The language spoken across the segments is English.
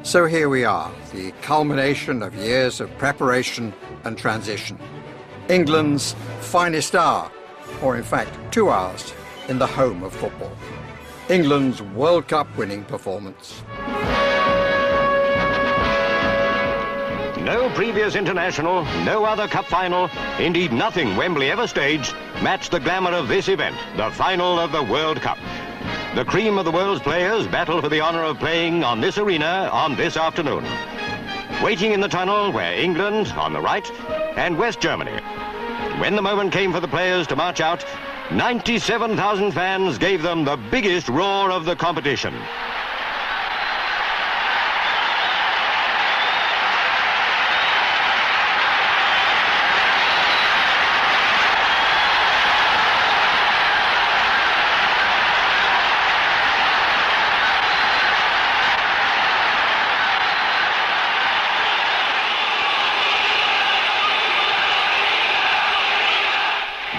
So here we are, the culmination of years of preparation and transition. England's finest hour, or in fact 2 hours, in the home of football. England's World Cup winning performance. No previous international, no other cup final, indeed nothing Wembley ever staged, matched the glamour of this event, the final of the World Cup. The cream of the world's players battle for the honour of playing on this arena on this afternoon. Waiting in the tunnel were England on the right and West Germany. When the moment came for the players to march out, 97,000 fans gave them the biggest roar of the competition.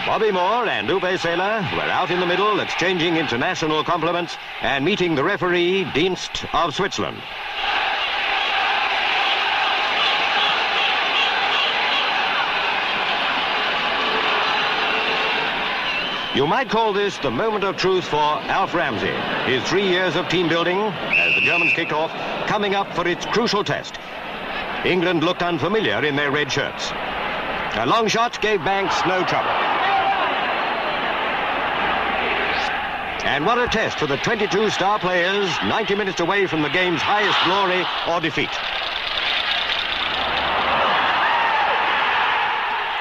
Bobby Moore and Uwe Seeler were out in the middle exchanging international compliments and meeting the referee, Dienst of Switzerland. You might call this the moment of truth for Alf Ramsey. His 3 years of team building, as the Germans kicked off, coming up for its crucial test. England looked unfamiliar in their red shirts. A long shot gave Banks no trouble. And what a test for the 22 star players, 90 minutes away from the game's highest glory or defeat.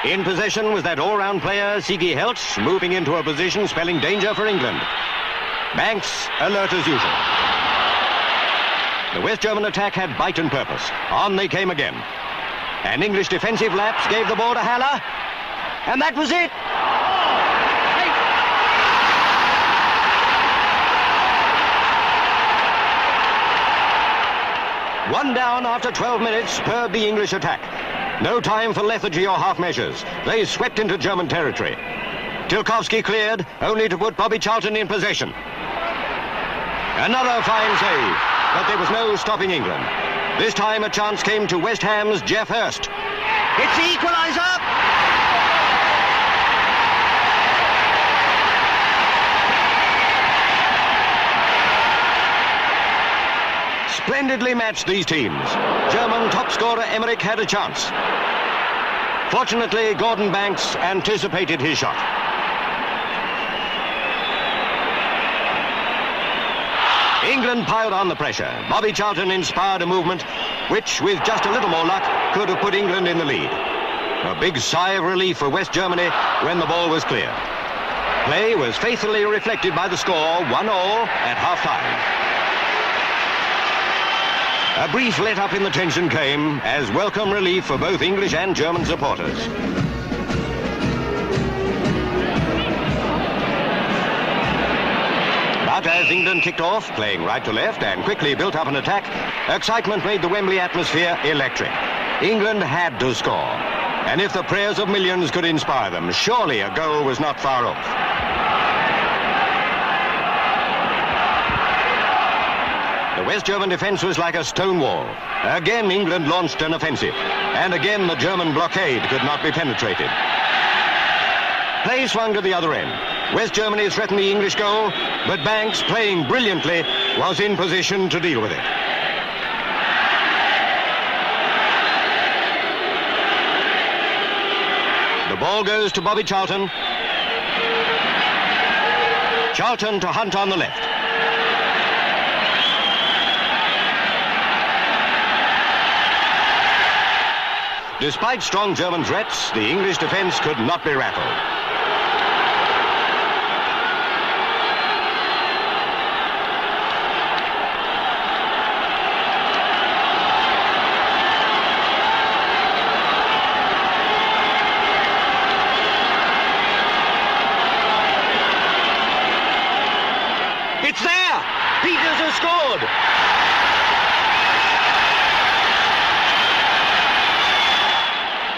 In possession was that all-round player, Sigi Heltz, moving into a position spelling danger for England. Banks, alert as usual. The West German attack had bite and purpose. On they came again. An English defensive lapse gave the ball to Haller. And that was it. One down after 12 minutes spurred the English attack. No time for lethargy or half measures. They swept into German territory. Tilkowski cleared, only to put Bobby Charlton in possession. Another fine save, but there was no stopping England. This time a chance came to West Ham's Geoff Hurst. It's the equaliser! Splendidly matched, these teams. German top scorer Emmerich had a chance. Fortunately, Gordon Banks anticipated his shot. England piled on the pressure. Bobby Charlton inspired a movement which, with just a little more luck, could have put England in the lead. A big sigh of relief for West Germany when the ball was clear. Play was faithfully reflected by the score, 1-1 at half-time. A brief let-up in the tension came as welcome relief for both English and German supporters. But as England kicked off, playing right to left and quickly built up an attack, excitement made the Wembley atmosphere electric. England had to score. And if the prayers of millions could inspire them, surely a goal was not far off. The West German defence was like a stone wall. Again, England launched an offensive. And again, the German blockade could not be penetrated. Play swung to the other end. West Germany threatened the English goal, but Banks, playing brilliantly, was in position to deal with it. The ball goes to Bobby Charlton. Charlton to Hunt on the left. Despite strong German threats, the English defence could not be rattled. It's there! Peters has scored!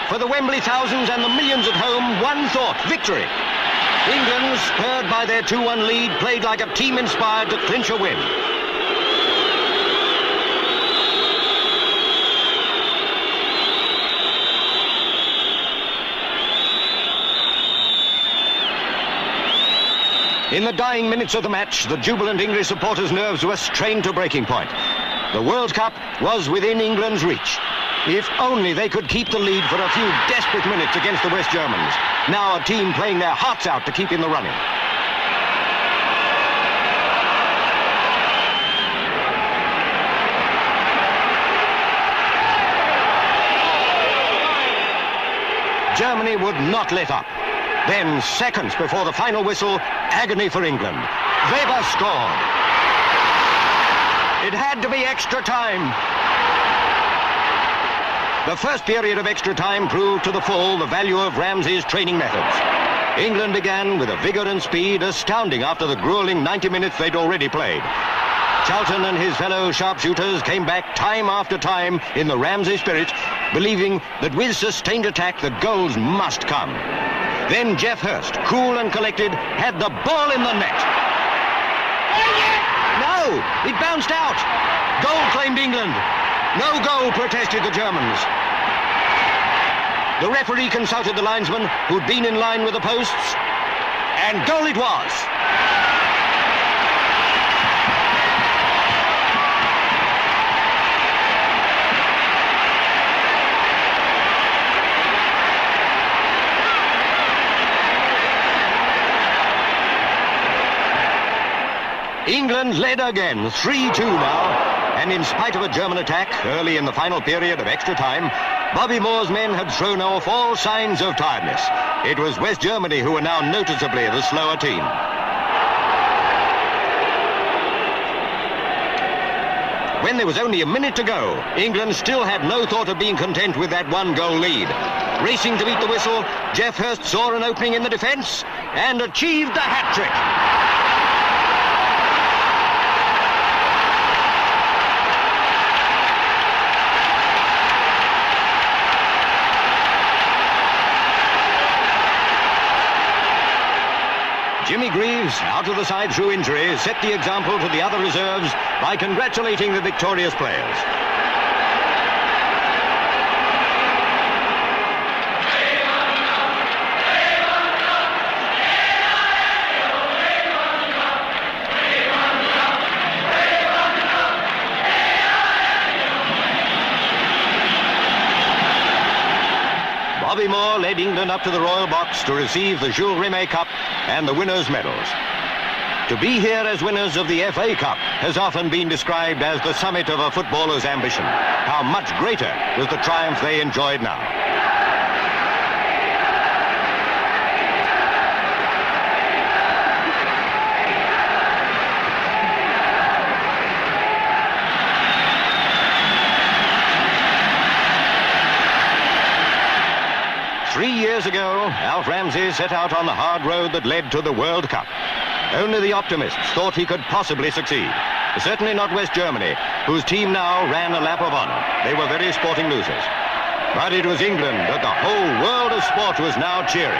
For the Wembley thousands and the millions at home, one thought, victory. England, spurred by their 2-1 lead, played like a team inspired to clinch a win. In the dying minutes of the match, the jubilant English supporters' nerves were strained to breaking point. The World Cup was within England's reach. If only they could keep the lead for a few desperate minutes against the West Germans. Now a team playing their hearts out to keep in the running. Germany would not let up. Then, seconds before the final whistle, agony for England. Weber scored. It had to be extra time. The first period of extra time proved to the full the value of Ramsey's training methods. England began with a vigour and speed astounding after the gruelling 90 minutes they'd already played. Charlton and his fellow sharpshooters came back time after time in the Ramsey spirit, believing that with sustained attack the goals must come. Then Geoff Hurst, cool and collected, had the ball in the net. No, it bounced out. Goal claimed England. No goal, protested the Germans. The referee consulted the linesman, who'd been in line with the posts, and goal it was. England led again, 3-2 now, and in spite of a German attack early in the final period of extra time, Bobby Moore's men had thrown off all signs of tiredness. It was West Germany who were now noticeably the slower team. When there was only a minute to go, England still had no thought of being content with that one-goal lead. Racing to beat the whistle, Geoff Hurst saw an opening in the defence and achieved the hat-trick. Jimmy Greaves, out of the side through injury, set the example to the other reserves by congratulating the victorious players. Bobby Moore led England up to the Royal Box to receive the Jules Rimet Cup and the winners' medals. To be here as winners of the FA Cup has often been described as the summit of a footballer's ambition. How much greater was the triumph they enjoyed now. Years ago, Alf Ramsey set out on the hard road that led to the World Cup. Only the optimists thought he could possibly succeed. Certainly not West Germany, whose team now ran a lap of honour. They were very sporting losers. But it was England that the whole world of sport was now cheering.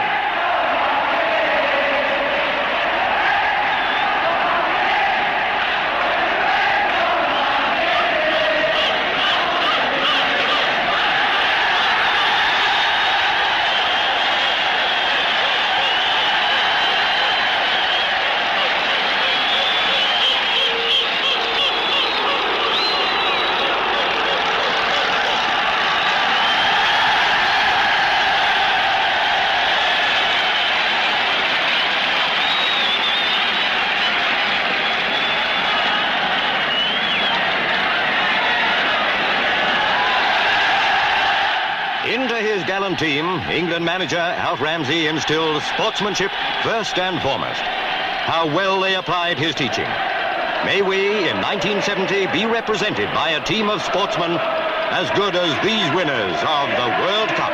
Into his gallant team, England manager Alf Ramsey instilled sportsmanship first and foremost. How well they applied his teaching. May we, in 1970, be represented by a team of sportsmen as good as these winners of the World Cup.